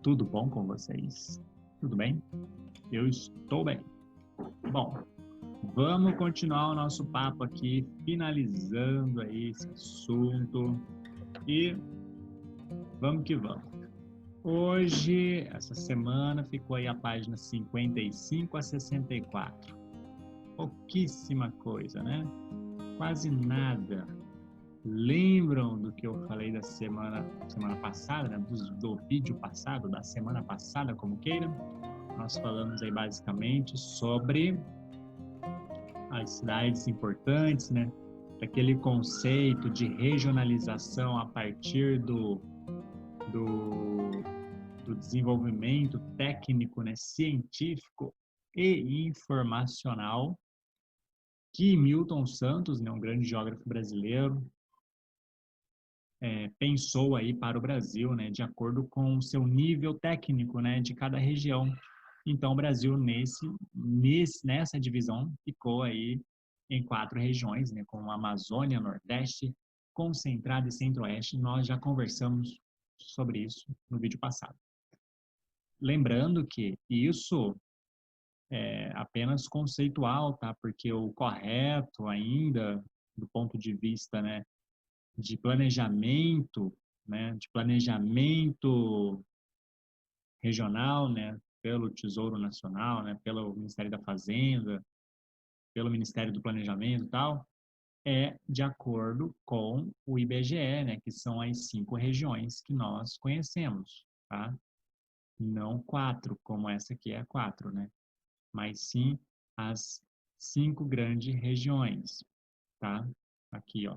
Tudo bom com vocês? Tudo bem? Eu estou bem. Bom, vamos continuar o nosso papo aqui, finalizando aí esse assunto e vamos que vamos. Hoje, essa semana, ficou aí a página 55 a 64. Pouquíssima coisa, né? Quase nada. Lembram do que eu falei da semana passada, né? do vídeo passado, da semana passada, como queira? Nós falamos aí basicamente sobre as cidades importantes, né? Daquele conceito de regionalização a partir do desenvolvimento técnico, né? Científico e informacional que Milton Santos, né? Um grande geógrafo brasileiro, pensou aí para o Brasil, né, de acordo com o seu nível técnico, né, de cada região. Então, o Brasil nessa divisão ficou aí em 4 regiões, né, com a Amazônia, Nordeste, Concentrado e Centro-Oeste. Nós já conversamos sobre isso no vídeo passado. Lembrando que isso é apenas conceitual, tá? Porque o correto ainda, do ponto de vista, né, de planejamento, né, de planejamento regional, né, pelo Tesouro Nacional, né, pelo Ministério da Fazenda, pelo Ministério do Planejamento e tal, é de acordo com o IBGE, né, que são as 5 regiões que nós conhecemos, tá? Não 4, como essa aqui é a 4, né? Mas sim as 5 grandes regiões, tá? Aqui, ó.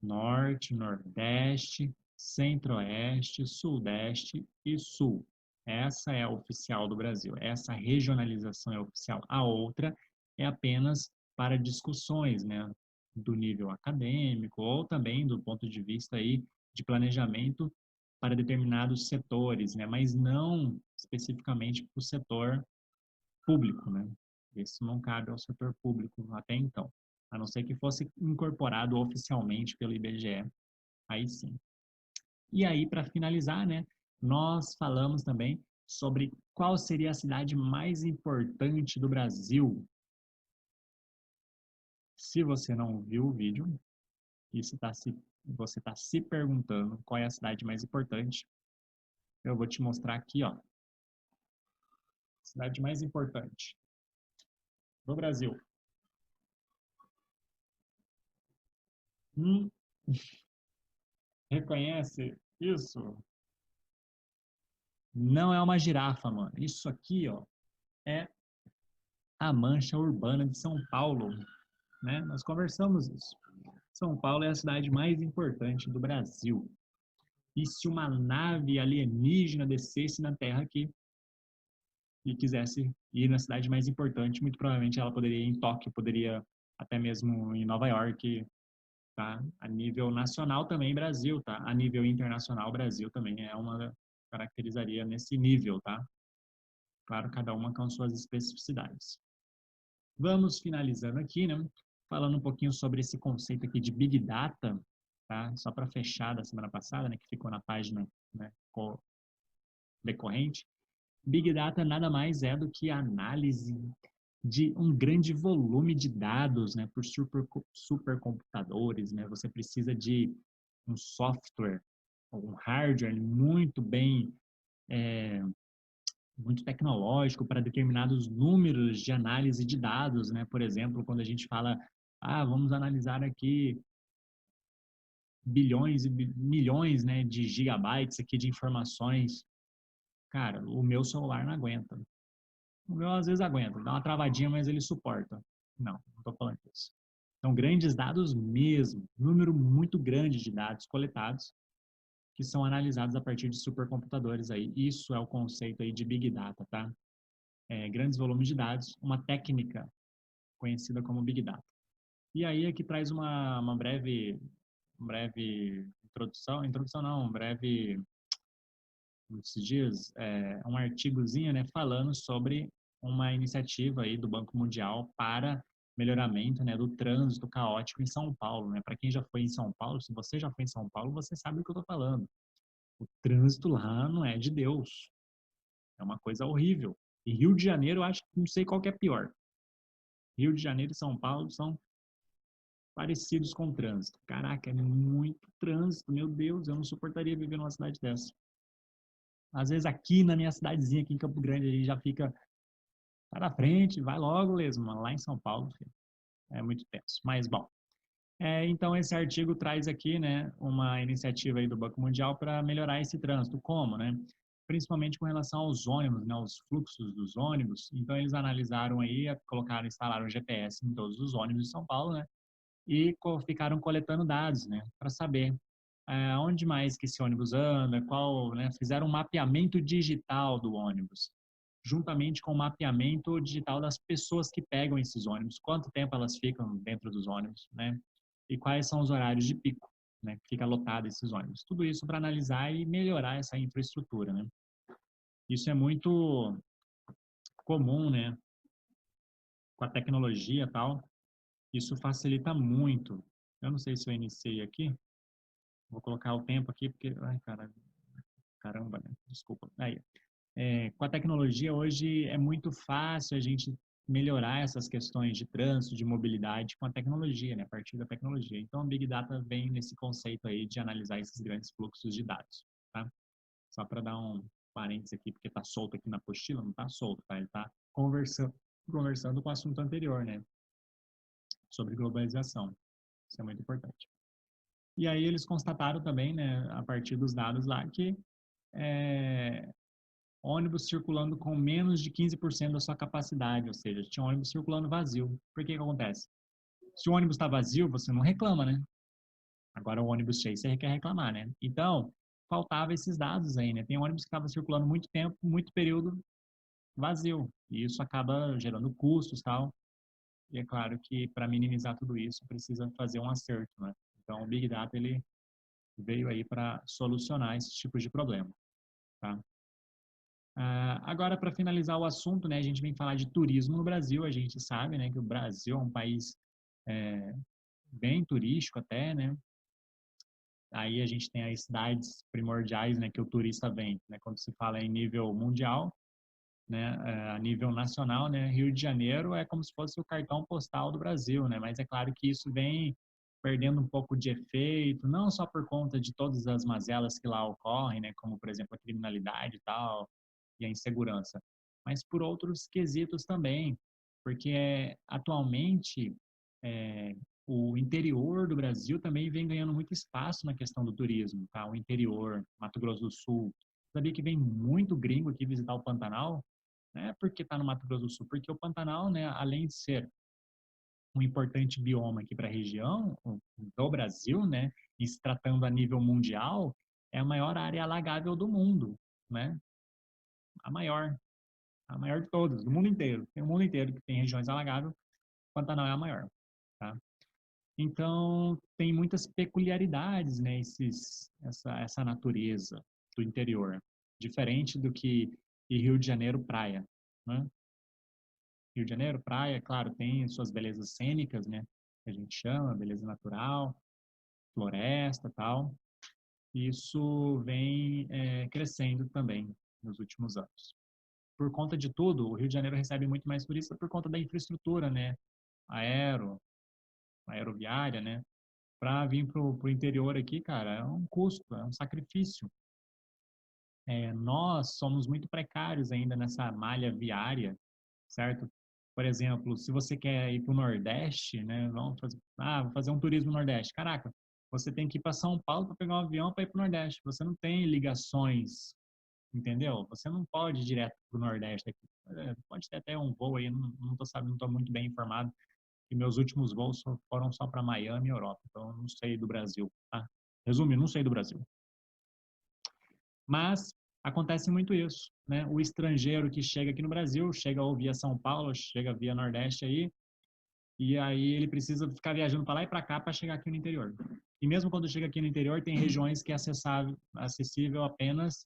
Norte, Nordeste, Centro-Oeste, Sudeste e Sul. Essa é a oficial do Brasil. Essa regionalização é oficial. A outra é apenas para discussões, né, do nível acadêmico ou também do ponto de vista aí de planejamento para determinados setores, né, mas não especificamente para o setor público, né? Isso não cabe ao setor público até então, a não ser que fosse incorporado oficialmente pelo IBGE, aí sim. E aí, para finalizar, né, nós falamos também sobre qual seria a cidade mais importante do Brasil. Se você não viu o vídeo e você está se perguntando qual é a cidade mais importante, eu vou te mostrar aqui, ó. Cidade mais importante do Brasil. Hum, reconhece isso? Não é uma girafa, mano. Isso aqui, ó, é a mancha urbana de São Paulo, né? Nós conversamos isso. São Paulo é a cidade mais importante do Brasil. E se uma nave alienígena descesse na Terra aqui e quisesse ir na cidade mais importante, muito provavelmente ela poderia ir em Tóquio, poderia até mesmo em Nova York, tá? A nível nacional também Brasil, tá? A nível internacional Brasil também é uma caracterizaria nesse nível, tá? Claro, cada uma com suas especificidades. Vamos finalizando aqui, né? Falando um pouquinho sobre esse conceito aqui de Big Data, tá? Só para fechar da semana passada, né? Que ficou na página, né, decorrente. Big Data nada mais é do que a análise de um grande volume de dados, né? Por supercomputadores, né? Você precisa de um software, um hardware muito bem muito tecnológico para determinados números de análise de dados, né? Por exemplo, quando a gente fala, vamos analisar aqui bilhões e milhões, né, de gigabytes aqui de informações. Cara, o meu celular não aguenta. O meu às vezes aguenta, dá uma travadinha, mas ele suporta. Não estou falando disso. São grandes dados mesmo, número muito grande de dados coletados que são analisados a partir de supercomputadores aí. Isso é o conceito aí de Big Data, tá? Grandes volumes de dados, uma técnica conhecida como Big Data. E aí aqui traz uma breve introdução não, um breve, como se diz, um artigozinho, né, falando sobre uma iniciativa aí do Banco Mundial para melhoramento, né, do trânsito caótico em São Paulo, né? Para quem já foi em São Paulo, se você já foi em São Paulo, você sabe o que eu estou falando. O trânsito lá não é de Deus. É uma coisa horrível. E Rio de Janeiro, eu acho que não sei qual que é pior. Rio de Janeiro e São Paulo são parecidos com o trânsito. Caraca, é muito trânsito. Meu Deus, eu não suportaria viver numa cidade dessa. Às vezes aqui na minha cidadezinha, aqui em Campo Grande, a gente já fica, tá na frente, vai logo mesmo. Lá em São Paulo, filho, é muito tenso. Mas, bom, então esse artigo traz aqui, né, uma iniciativa aí do Banco Mundial para melhorar esse trânsito. Como, né? Principalmente com relação aos ônibus, né, os fluxos dos ônibus. Então eles analisaram aí, colocaram, instalaram GPS em todos os ônibus de São Paulo, né? E ficaram coletando dados, né, para saber onde mais que esse ônibus anda, qual, né, fizeram um mapeamento digital do ônibus, juntamente com o mapeamento digital das pessoas que pegam esses ônibus, quanto tempo elas ficam dentro dos ônibus, né, e quais são os horários de pico, né, que fica lotado esses ônibus. Tudo isso para analisar e melhorar essa infraestrutura, né. Isso é muito comum, né, com a tecnologia e tal, isso facilita muito. Eu não sei se eu iniciei aqui, vou colocar o tempo aqui, porque, ai, cara, caramba, né? Desculpa. Aí, com a tecnologia, hoje é muito fácil a gente melhorar essas questões de trânsito, de mobilidade com a tecnologia, né? A partir da tecnologia. Então, a Big Data vem nesse conceito aí de analisar esses grandes fluxos de dados, tá? Só para dar um parênteses aqui, porque tá solto aqui na apostila, não tá solto, tá? Ele tá conversando com o assunto anterior, né? Sobre globalização. Isso é muito importante. E aí eles constataram também, né, a partir dos dados lá, que é, ônibus circulando com menos de 15% da sua capacidade, ou seja, tinha ônibus circulando vazio. Por que que acontece? Se o ônibus está vazio, você não reclama, né? Agora o ônibus cheio, você quer reclamar, né? Então, faltava esses dados aí, né? Tem ônibus que estava circulando muito tempo, muito período vazio. E isso acaba gerando custos e tal. E é claro que para minimizar tudo isso, precisa fazer um acerto, né? Então, o Big Data, ele veio aí para solucionar esses tipos de problema, tá? Agora, para finalizar o assunto, né, a gente vem falar de turismo no Brasil. A gente sabe, né, que o Brasil é um país é, bem turístico até, né? Aí a gente tem as cidades primordiais, né, que o turista vem, né? Quando se fala em nível mundial, né, a nível nacional, né, Rio de Janeiro é como se fosse o cartão postal do Brasil, né? Mas é claro que isso vem perdendo um pouco de efeito, não só por conta de todas as mazelas que lá ocorrem, né, como por exemplo a criminalidade e tal, e a insegurança, mas por outros quesitos também, porque atualmente é, o interior do Brasil também vem ganhando muito espaço na questão do turismo, tá? O interior, Mato Grosso do Sul, sabia que vem muito gringo aqui visitar o Pantanal, né? Porque está no Mato Grosso do Sul, porque o Pantanal, né, além de ser um importante bioma aqui para a região do Brasil, né, e se tratando a nível mundial, é a maior área alagável do mundo, né? A maior, a maior de todas, do mundo inteiro. Tem o mundo inteiro que tem regiões alagáveis, o Pantanal é a maior, tá? Então, tem muitas peculiaridades, né, essa natureza do interior, diferente do que Rio de Janeiro, praia, né? Rio de Janeiro, praia, claro, tem suas belezas cênicas, né, que a gente chama, beleza natural, floresta, tal. Isso vem crescendo também nos últimos anos. Por conta de tudo, o Rio de Janeiro recebe muito mais turistas por conta da infraestrutura, né, aeroviária, né, para vir pro interior aqui, cara, é um custo, é um sacrifício. Nós somos muito precários ainda nessa malha viária, certo? Por exemplo, se você quer ir para o Nordeste, né, vou fazer um turismo no Nordeste. Caraca, você tem que ir para São Paulo para pegar um avião para ir para o Nordeste. Você não tem ligações, entendeu? Você não pode ir direto para o Nordeste aqui. Pode ter até um voo aí, não tô sabendo, não estou muito bem informado. E meus últimos voos foram só para Miami e Europa, então eu não sei do Brasil, tá? Resumindo, não sei do Brasil. Mas acontece muito isso, né? O estrangeiro que chega aqui no Brasil, chega ou via São Paulo, chega via Nordeste aí, e aí ele precisa ficar viajando para lá e para cá para chegar aqui no interior. E mesmo quando chega aqui no interior, tem regiões que é acessível apenas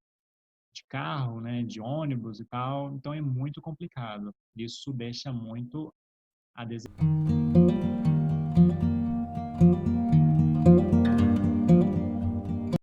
de carro, né, de ônibus e tal, então é muito complicado. Isso deixa muito a desejar.